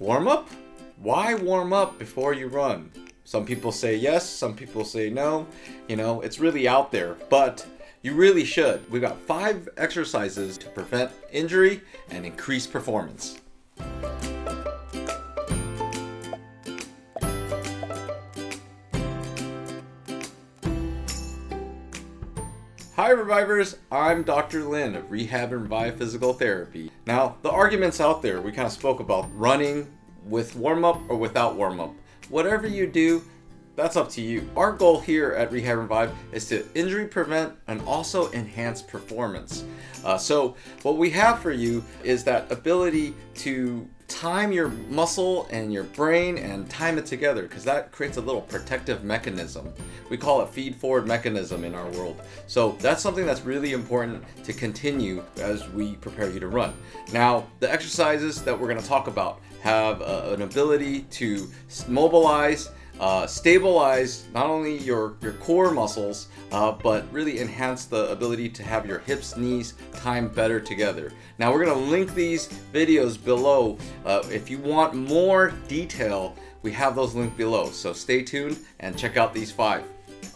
Warm up? Why warm up before you run? Some people say yes, some people say no. You know, it's really out there, but you really should. We've got 5 exercises to prevent injury and increase performance. Hi Revivers, I'm Dr. Lin of Rehab and Revive Physical Therapy. Now, the arguments out there, we kind of spoke about running with warm-up or without warm-up. Whatever you do, that's up to you. Our goal here at Rehab and Revive is to injury prevent and also enhance performance. So what we have for you is that ability to time your muscle and your brain and time it together, because that creates a little protective mechanism. We call it feed-forward mechanism in our world. So that's something that's really important to continue as we prepare you to run. Now, the exercises that we're going to talk about have an ability to mobilize, stabilize not only your core muscles, but really enhance the ability to have your hips, knees timed better together. Now we're going to link these videos below. If you want more detail, we have those linked below. So stay tuned and check out these 5.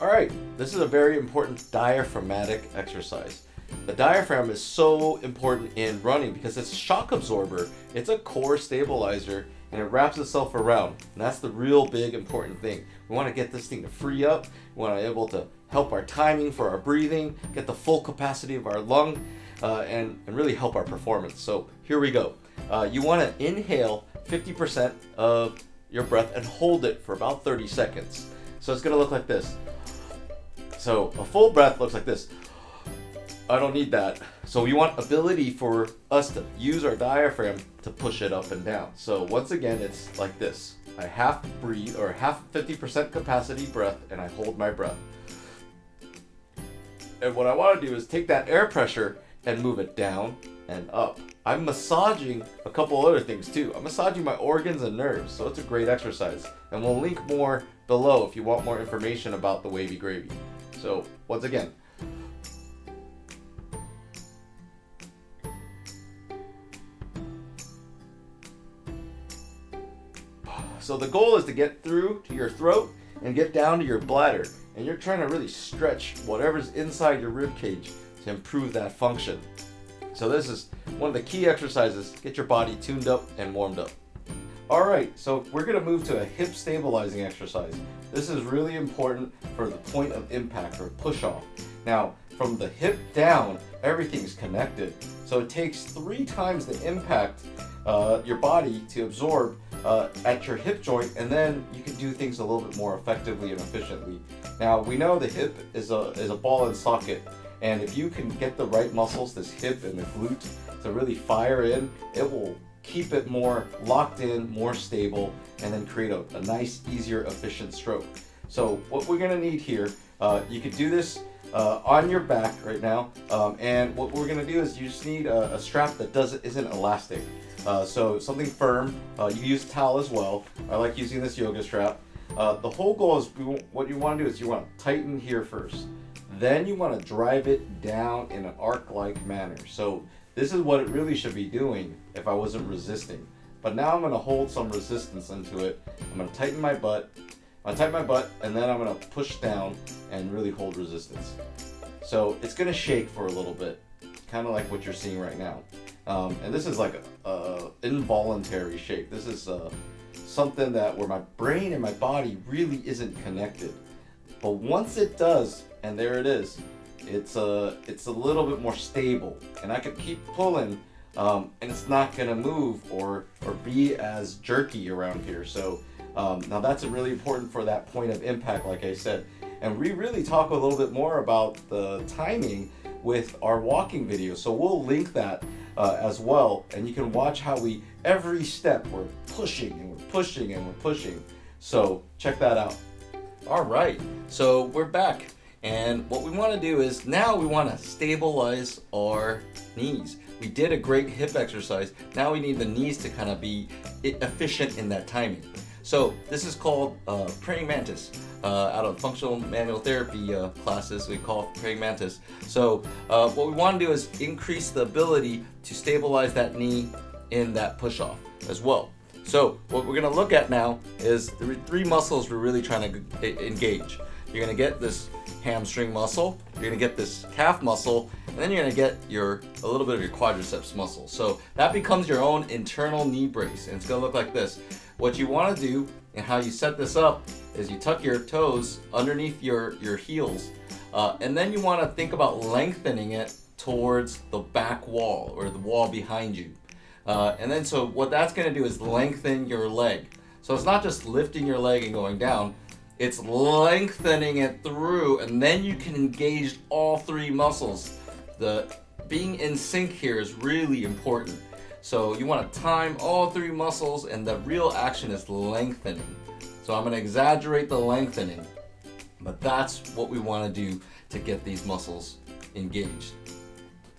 All right, this is a very important diaphragmatic exercise. The diaphragm is so important in running because it's a shock absorber, it's a core stabilizer, and it wraps itself around. And that's the real big important thing. We want to get this thing to free up. We want to be able to help our timing for our breathing, get the full capacity of our lung, and really help our performance. So here we go. You want to inhale 50% of your breath and hold it for about 30 seconds. So it's going to look like this. So a full breath looks like this. I don't need that. So we want ability for us to use our diaphragm to push it up and down. So once again, it's like this. I half breathe, or half 50% capacity breath, and I hold my breath. And what I want to do is take that air pressure and move it down and up. I'm massaging a couple other things too. I'm massaging my organs and nerves, so it's a great exercise. And we'll link more below if you want more information about the wavy gravy. So once again, so the goal is to get through to your throat and get down to your bladder. And you're trying to really stretch whatever's inside your rib cage to improve that function. So this is one of the key exercises. Get your body tuned up and warmed up. All right, so we're gonna move to a hip stabilizing exercise. This is really important for the point of impact or push off. Now, from the hip down, everything's connected. So it takes 3 times the impact your body to absorb at your hip joint, and then you can do things a little bit more effectively and efficiently. Now we know the hip is a ball and socket, and if you can get the right muscles, this hip and the glute, to really fire in, it will keep it more locked in, more stable, and then create a nice, easier, efficient stroke. So what we're gonna need here, you could do this on your back right now, and what we're gonna do is you just need a strap that isn't elastic. So something firm. You use a towel as well. I like using this yoga strap. The whole goal is what you want to do is you want to tighten here first. Then you want to drive it down in an arc-like manner. So this is what it really should be doing if I wasn't resisting. But now I'm going to hold some resistance into it. I'm going to tighten my butt. And then I'm going to push down and really hold resistance. So it's going to shake for a little bit, kind of like what you're seeing right now. And this is like a involuntary shake. This is something that where my brain and my body really isn't connected. But once it does, and there it is, it's a little bit more stable, and I can keep pulling, and it's not gonna move or be as jerky around here. So now that's really important for that point of impact, like I said. And we really talk a little bit more about the timing with our walking video, so we'll link that as well, and you can watch how every step we're pushing and we're pushing and we're pushing. So check that out. All right, so we're back, and what we want to do is now we want to stabilize our knees. We did a great hip exercise. Now we need the knees to kind of be efficient in that timing. So this is called praying mantis. Out of functional manual therapy classes, we call it praying mantis. So what we want to do is increase the ability to stabilize that knee in that push-off as well. So what we're gonna look at now is the three muscles we're really trying to engage. You're gonna get this hamstring muscle, you're gonna get this calf muscle, and then you're gonna get a little bit of your quadriceps muscle. So that becomes your own internal knee brace, and it's gonna look like this. What you wanna do and how you set this up is you tuck your toes underneath your heels, and then you wanna think about lengthening it towards the back wall or the wall behind you. And then so what that's gonna do is lengthen your leg. So it's not just lifting your leg and going down, it's lengthening it through, and then you can engage all three muscles. The being in sync here is really important. So you wanna time all three muscles, and the real action is lengthening. So I'm gonna exaggerate the lengthening, but that's what we wanna do to get these muscles engaged.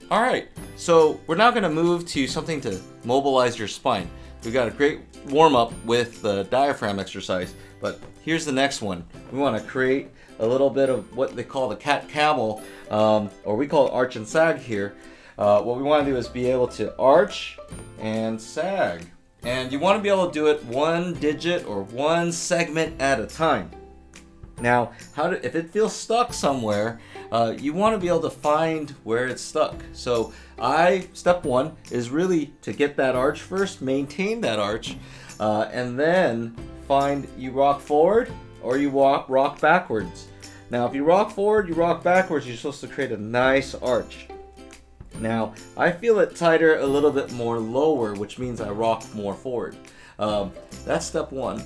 All right, so we're now gonna move to something to mobilize your spine. We've got a great warm up with the diaphragm exercise, but here's the next one. We wanna create a little bit of what they call the cat camel, or we call it arch and sag here. What we wanna do is be able to arch and sag. And you wanna be able to do it one digit or one segment at a time. Now, if it feels stuck somewhere, you want to be able to find where it's stuck. So step one is really to get that arch first, maintain that arch, and then find you rock forward or you rock backwards. Now, if you rock forward, you rock backwards, you're supposed to create a nice arch. Now, I feel it tighter a little bit more lower, which means I rock more forward. That's step one.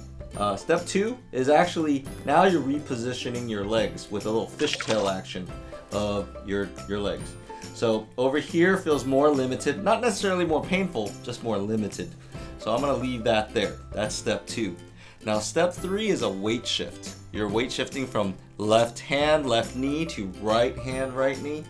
Step two is actually now you're repositioning your legs with a little fishtail action of your legs. So over here feels more limited, not necessarily more painful, just more limited. So I'm gonna leave that there. That's step two. Now step three is a weight shift. You're weight shifting from left hand, left knee to right hand, right knee.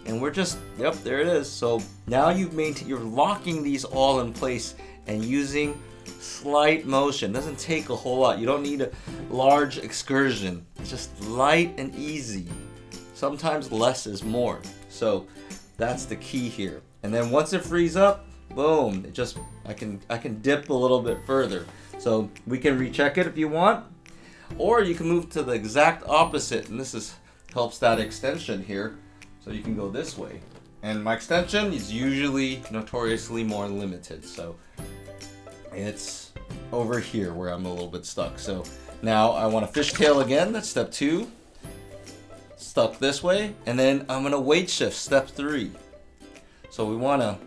And we're just, yep, there it is. So now you're locking these all in place and using slight motion. Doesn't take a whole lot. You don't need a large excursion. It's just light and easy. Sometimes less is more. So that's the key here. And then once it frees up, boom, I can dip a little bit further. So we can recheck it if you want, or you can move to the exact opposite, and this helps that extension here. So you can go this way. And my extension is usually notoriously more limited. So it's over here where I'm a little bit stuck. So now I want to fishtail again. That's step two. Stuck this way. And then I'm going to weight shift, step three. So we want to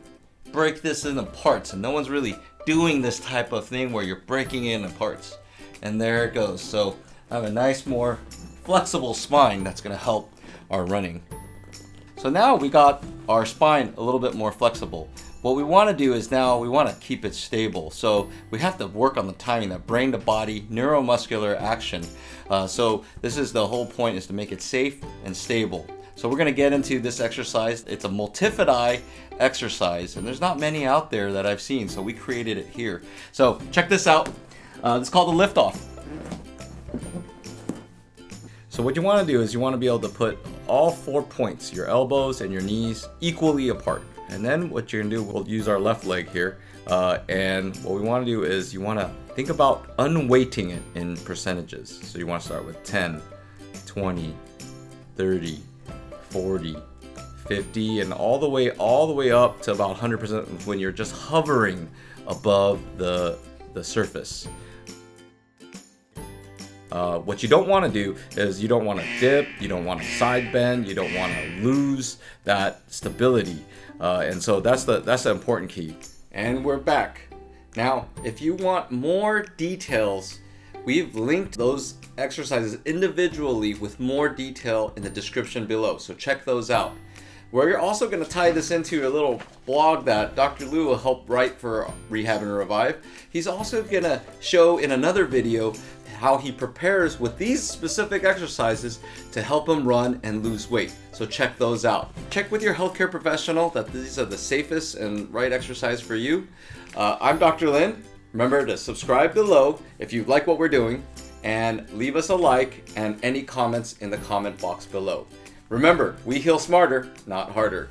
break this into parts. And no one's really doing this type of thing where you're breaking it into parts. And there it goes. So I have a nice, more flexible spine that's going to help our running. So now we got our spine a little bit more flexible. What we want to do is now we want to keep it stable. So we have to work on the timing, that brain to body neuromuscular action. So this is the whole point, is to make it safe and stable. So we're going to get into this exercise. It's a multifidi exercise, and there's not many out there that I've seen, so we created it here. So check this out. It's called the lift off. So what you want to do is you want to be able to put all 4 points, your elbows and your knees, equally apart. And then what you're going to do, we'll use our left leg here. And what we want to do is you want to think about unweighting it in percentages. So you want to start with 10, 20, 30, 40, 50, and all the way up to about 100% when you're just hovering above the surface. What you don't want to do is you don't want to dip, you don't want to side bend, you don't want to lose that stability. And so that's the important key. And we're back. Now, if you want more details, we've linked those exercises individually with more detail in the description below. So check those out. We're also going to tie this into a little blog that Dr. Lou will help write for Rehab and Revive. He's also going to show in another video how he prepares with these specific exercises to help him run and lose weight. So check those out. Check with your healthcare professional that these are the safest and right exercise for you. I'm Dr. Lin. Remember to subscribe below if you like what we're doing, and leave us a like and any comments in the comment box below. Remember, we heal smarter, not harder.